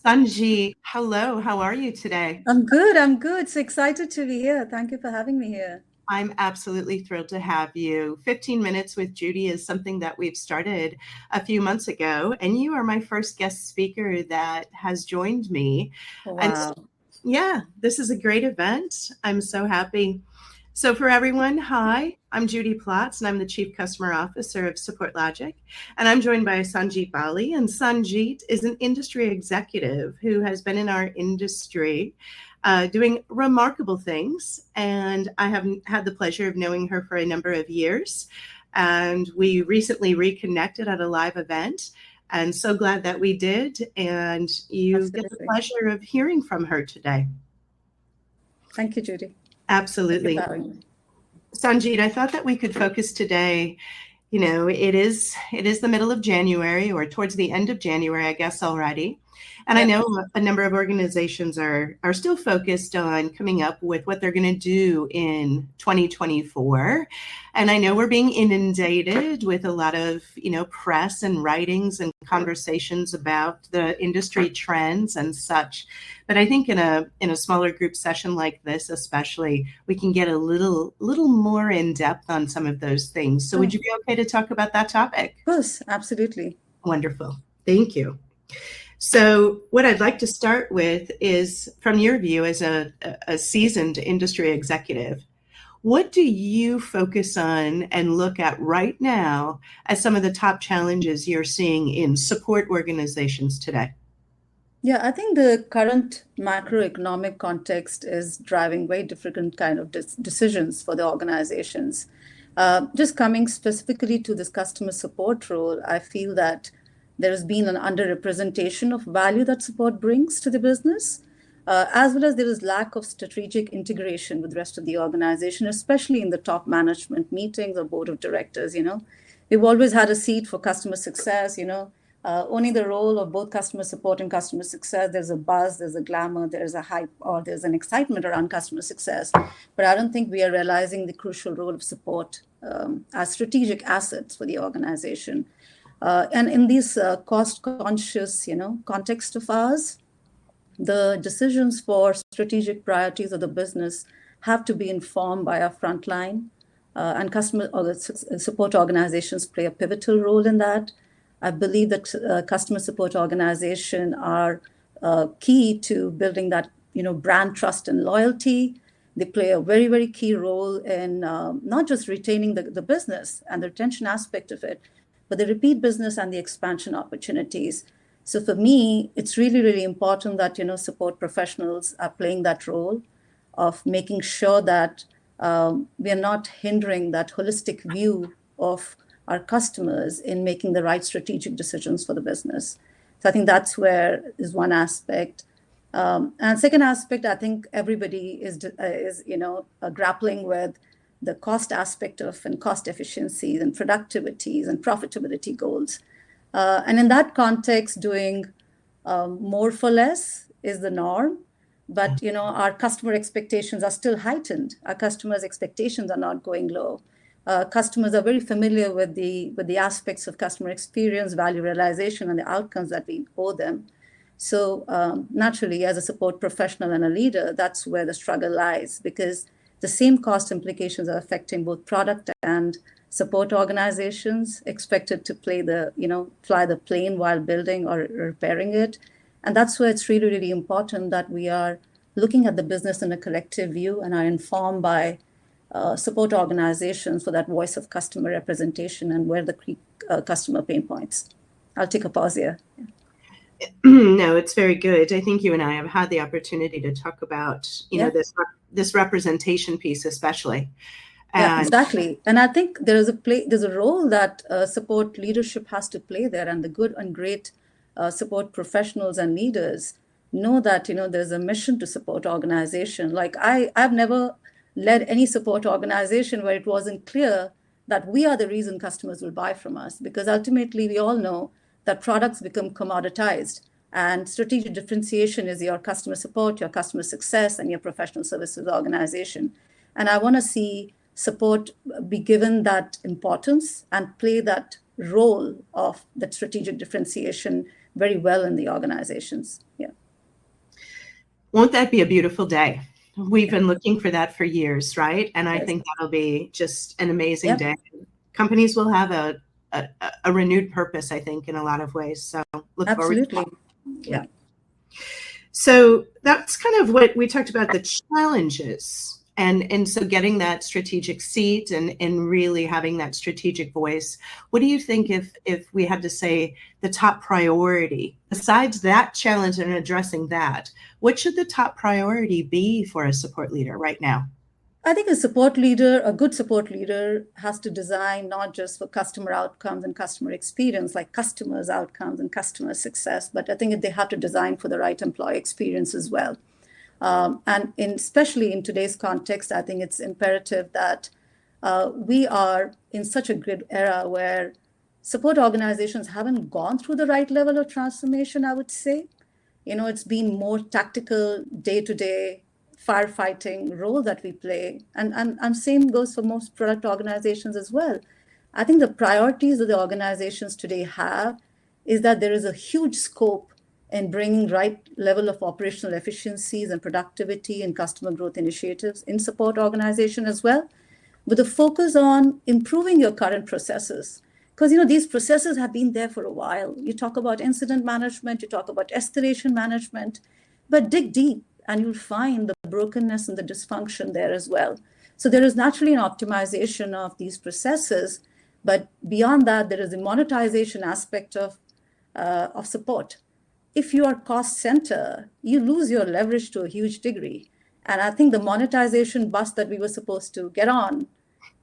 Sanjeet, hello. How are you today? I'm good. I'm good. So excited to be here. Thank you for having me here. I'm absolutely thrilled to have you. 15 Minutes with Judi is something that we've started a few months ago, and you are my first guest speaker that has joined me. And Wow. yeah, this is a great event. I'm so happy. So for everyone, hi, I'm Judi Platz, and I'm the Chief Customer Officer of SupportLogic. And I'm joined by Sanjeet Bali. And Sanjeet is an industry executive who has been in our industry doing remarkable things. And I have had the pleasure of knowing her for a number of years. And we recently reconnected at a live event. And so glad that we did. And you get the Absolutely. pleasure of hearing from her today. Thank you, Judy. Thank you Absolutely. for having me. Sanjeet, I thought that we could focus today. It is the middle of January, or towards the end of January, I guess, already. And I Yep. know a number of organizations are still focused on coming up with what they're going to do in 2024. And I know we're being inundated with a lot of, press and writings and conversations about the industry trends and such. But I think in a smaller group session like this, especially, we can get a little more in depth on some of those things. So Sure. would you be okay to talk about that topic? Of course. Absolutely. Wonderful. Thank you. So what I'd like to start with is, from your view as a seasoned industry executive, what do you focus on and look at right now as some of the top challenges you're seeing in support organizations today? Yeah, I think the current macroeconomic context is driving very different kind of decisions for the organizations. Just coming specifically to this customer support role, I feel that there has been an underrepresentation of value that support brings to the business, as well as there is lack of strategic integration with the rest of the organization, especially in the top management meetings or board of directors. We've always had a seat for customer success. Owning the role of both customer support and customer success, there's a buzz, there's a glamour, there's a hype, or there's an excitement around customer success. But I don't think we are realizing the crucial role of support as strategic assets for the organization. And in this cost-conscious, context of ours, the decisions for strategic priorities of the business have to be informed by our frontline, and customer or the support organizations play a pivotal role in that. I believe that customer support organizations are key to building that, brand trust and loyalty. They play a very, very key role in not just retaining the business and the retention aspect of it, but the repeat business and the expansion opportunities. So for me, it's really, really important that, support professionals are playing that role of making sure that we are not hindering that holistic view of our customers in making the right strategic decisions for the business. So I think that's where is one aspect. And second aspect, I think everybody is grappling with the cost aspect of and cost efficiencies and productivities and profitability goals. And in that context, doing more for less is the norm. But our customer expectations are still heightened. Our customers' expectations are not going low. Customers are very familiar with the aspects of customer experience, value realization, and the outcomes that we owe them. So naturally, as a support professional and a leader, that's where the struggle lies, because the same cost implications are affecting both product and support organizations expected to fly the plane while building or repairing it. And that's where it's really, really important that we are looking at the business in a collective view and are informed by support organizations for that voice of customer representation and where the customer pain points. I'll take a pause here. No, it's very good. I think you and I have had the opportunity to talk about, this representation piece, especially. Yeah, exactly. And I think there's a role that support leadership has to play there, and the good and great support professionals and leaders know that there's a mission to support organization. Like I've never led any support organization where it wasn't clear that we are the reason customers will buy from us, because ultimately we all know that products become commoditized, and strategic differentiation is your customer support, your customer success, and your professional services organization. And I want to see support be given that importance and play that role of that strategic differentiation very well in the organizations. Yeah. Won't that be a beautiful day? We've been looking for that for years, right? And I Yes. think that'll be just an amazing Yep. day. Companies will have a renewed purpose, I think, in a lot of ways. So look forward to Absolutely. that. Yeah. So that's kind of what we talked about, the challenges. And so getting that strategic seat and really having that strategic voice. What do you think if we had to say the top priority, besides that challenge and addressing that, what should the top priority be for a support leader right now? I think a good support leader has to design not just for customer outcomes and customer experience, like customers' outcomes and customer success, but I think they have to design for the right employee experience as well. Especially in today's context, I think it's imperative that we are in such a grid era where support organizations haven't gone through the right level of transformation, I would say. It's been more tactical, day-to-day firefighting role that we play. And same goes for most product organizations as well. I think the priorities that the organizations today have is that there is a huge scope in bringing right level of operational efficiencies and productivity and customer growth initiatives in support organization as well, with a focus on improving your current processes. Because these processes have been there for a while. You talk about incident management, you talk about escalation management, but dig deep and you'll find the brokenness and the dysfunction there as well. So there is naturally an optimization of these processes, but beyond that, there is a monetization aspect of support. If you are cost center, you lose your leverage to a huge degree. And I think the monetization bus that we were supposed to get on,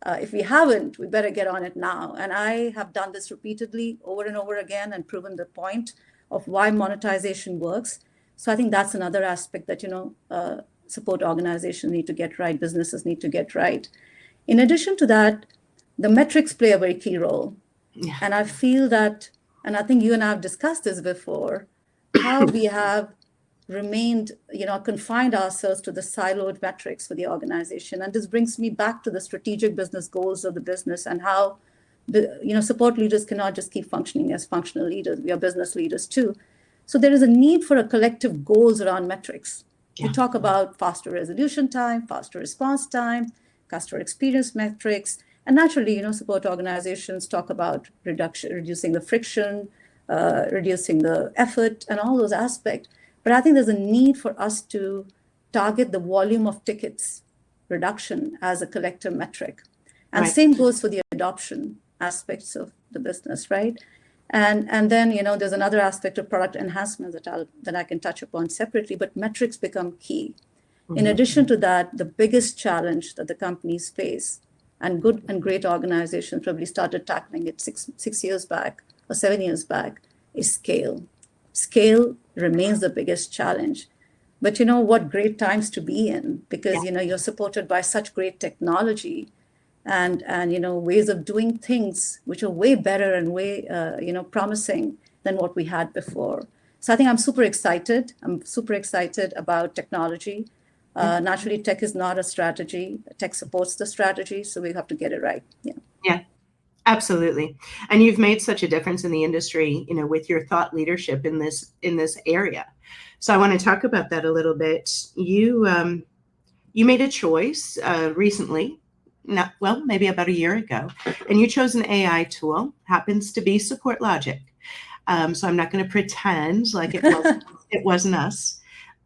if we haven't, we better get on it now. And I have done this repeatedly over and over again and proven the point of why monetization works. So I think that's another aspect that, support organizations need to get right, businesses need to get right. In addition to that, the metrics play a very key role. Yeah. And I feel that, and I think you and I have discussed this before, how we have remained, confined ourselves to the siloed metrics for the organization. And this brings me back to the strategic business goals of the business and how, support leaders cannot just keep functioning as functional leaders. We are business leaders too. So there is a need for a collective goals around metrics. Yeah. We talk about faster resolution time, faster response time, customer experience metrics, and naturally, support organizations talk about reducing the friction, reducing the effort, and all those aspects. But I think there's a need for us to target the volume of tickets reduction as a collective metric. And Same goes for the adoption aspects of the business, right? And then, there's another aspect of product enhancement that I can touch upon separately, but metrics become key. Mm-hmm. In addition to that, the biggest challenge that the companies face, and good and great organizations probably started tackling it 6 years back or 7 years back, is scale. Scale remains the biggest challenge. But what great times to be in, because you're supported by such great technology and ways of doing things which are way better and way promising than what we had before. So I think I'm super excited. I'm super excited about technology. Naturally, tech is not a strategy. Tech supports the strategy, so we have to get it right. Yeah, absolutely. And you've made such a difference in the industry, with your thought leadership in this area. So I want to talk about that a little bit. You made a choice recently, maybe about a year ago, and you chose an AI tool. Happens to be SupportLogic. So I'm not going to pretend like it wasn't us,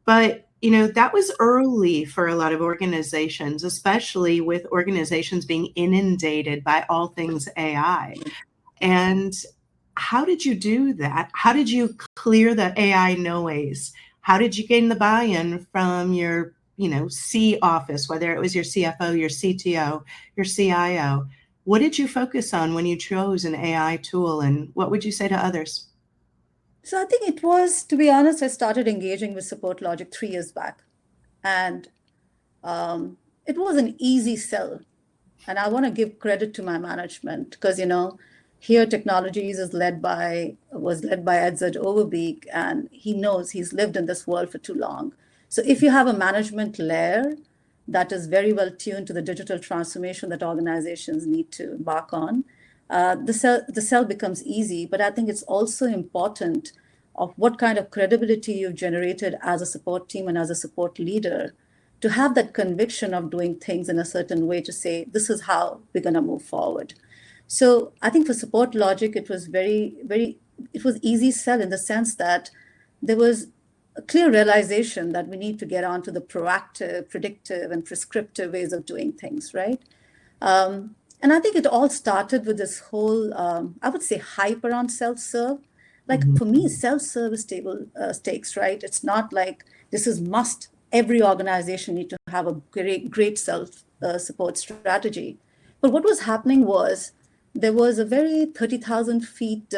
but that was early for a lot of organizations, especially with organizations being inundated by all things AI. And how did you do that? How did you clear the AI noise? How did you gain the buy-in from your, C office, whether it was your CFO, your CTO, your CIO? What did you focus on when you chose an AI tool, and what would you say to others? So I think it was, to be honest, I started engaging with SupportLogic 3 years back. And it was an easy sell. And I want to give credit to my management because, here technologies was led by Edzard Overbeek, and he knows he's lived in this world for too long. So if you have a management layer that is very well tuned to the digital transformation that organizations need to embark on, the sell becomes easy. But I think it's also important of what kind of credibility you've generated as a support team and as a support leader, to have that conviction of doing things in a certain way to say, this is how we're going to move forward. So I think for SupportLogic, it was it was easy sell in the sense that there was a clear realization that we need to get on to the proactive, predictive, and prescriptive ways of doing things, right? And I think it all started with this whole, I would say, hype around self-serve. Like for me, self-serve is table stakes, right? It's not like this is must. Every organization need to have a great self-support strategy. But what was happening was there was a very 30,000 feet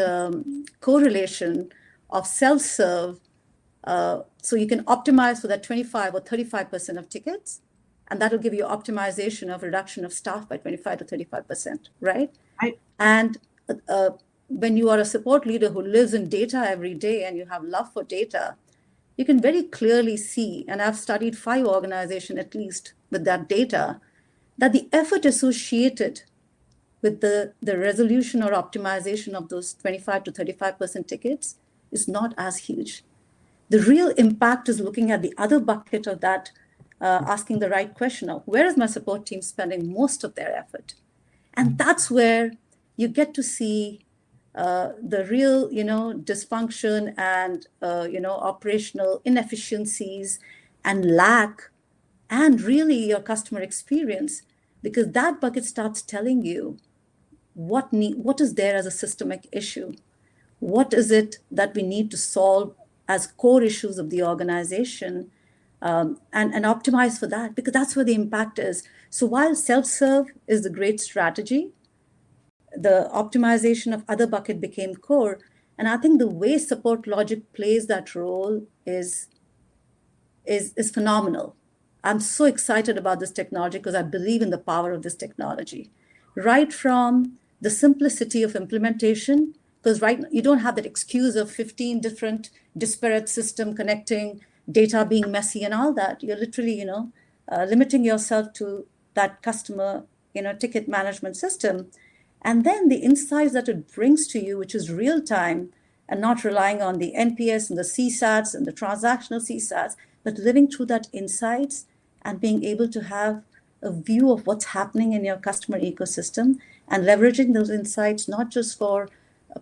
correlation of self-serve. So you can optimize for that 25 or 35% of tickets, and that will give you optimization of reduction of staff by 25 to 35%, right? Right. And when you are a support leader who lives in data every day and you have love for data, you can very clearly see, and I've studied 5 organizations at least with that data, that the effort associated with the resolution or optimization of those 25 to 35% tickets is not as huge. The real impact is looking at the other bucket of that, asking the right question of where is my support team spending most of their effort? And that's where you get to see the real, dysfunction and, operational inefficiencies and lack, and really your customer experience, because that bucket starts telling you what is there as a systemic issue. What is it that we need to solve as core issues of the organization, and optimize for that, because that's where the impact is. So while self-serve is the great strategy, the optimization of other bucket became core. And I think the way SupportLogic plays that role is phenomenal. I'm so excited about this technology because I believe in the power of this technology. Right from the simplicity of implementation, because you don't have that excuse of 15 different disparate system connecting, data being messy and all that. You're literally, limiting yourself to that customer, ticket management system. And then the insights that it brings to you, which is real time and not relying on the NPS and the CSATs and the transactional CSATs, but living through that insights and being able to have a view of what's happening in your customer ecosystem and leveraging those insights, not just for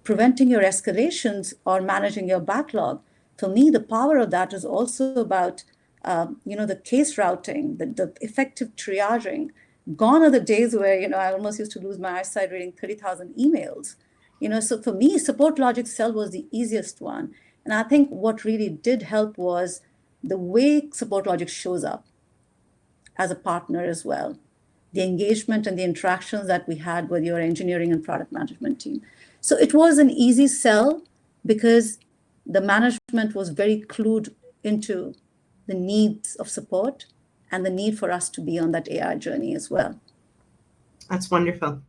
preventing your escalations or managing your backlog. For me, the power of that is also about, the case routing, the effective triaging. Gone are the days where, I almost used to lose my eyesight reading 30,000 emails. So for me, SupportLogic Cell was the easiest one. And I think what really did help was the way SupportLogic shows up as a partner as well. The engagement and the interactions that we had with your engineering and product management team. So it was an easy sell because the management was very clued into the needs of support and the need for us to be on that AI journey as well. That's wonderful.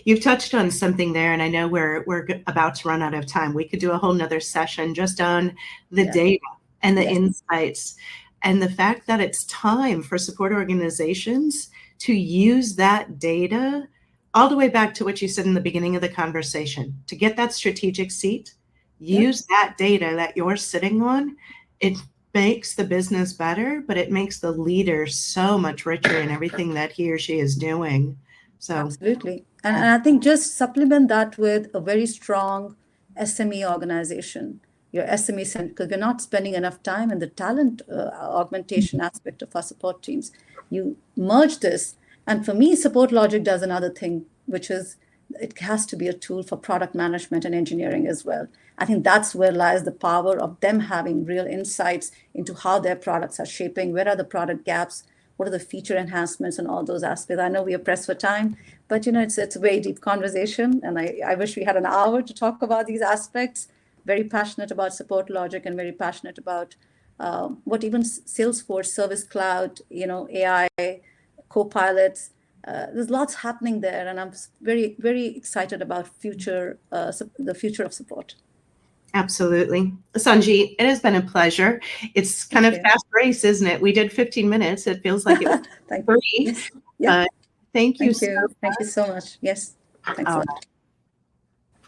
You've touched on something there, and I know we're about to run out of time. We could do a whole nother session just on the data and the insights, and the fact that it's time for support organizations to use that data all the way back to what you said in the beginning of the conversation, to get that strategic seat, use that data that you're sitting on. It makes the business better, but it makes the leader so much richer in everything that he or she is doing. So absolutely. And I think just supplement that with a very strong SME organization, your SME center, because we're not spending enough time in the talent augmentation aspect of our support teams. You merge this. And for me, SupportLogic does another thing, which is it has to be a tool for product management and engineering as well. I think that's where lies the power of them having real insights into how their products are shaping, where are the product gaps, what are the feature enhancements and all those aspects. I know we are pressed for time, but it's a very deep conversation. And I wish we had an hour to talk about these aspects. Very passionate about SupportLogic and very passionate about what even Salesforce, Service Cloud, AI, co-pilots. There's lots happening there, and I'm very, very excited about the future of support. Absolutely. Sanjeet, it has been a pleasure. It's kind of fast race, isn't it? We did 15 minutes. It feels like it was free. Yeah. Thank you so much. Thank you so much. Yes. Thanks a lot.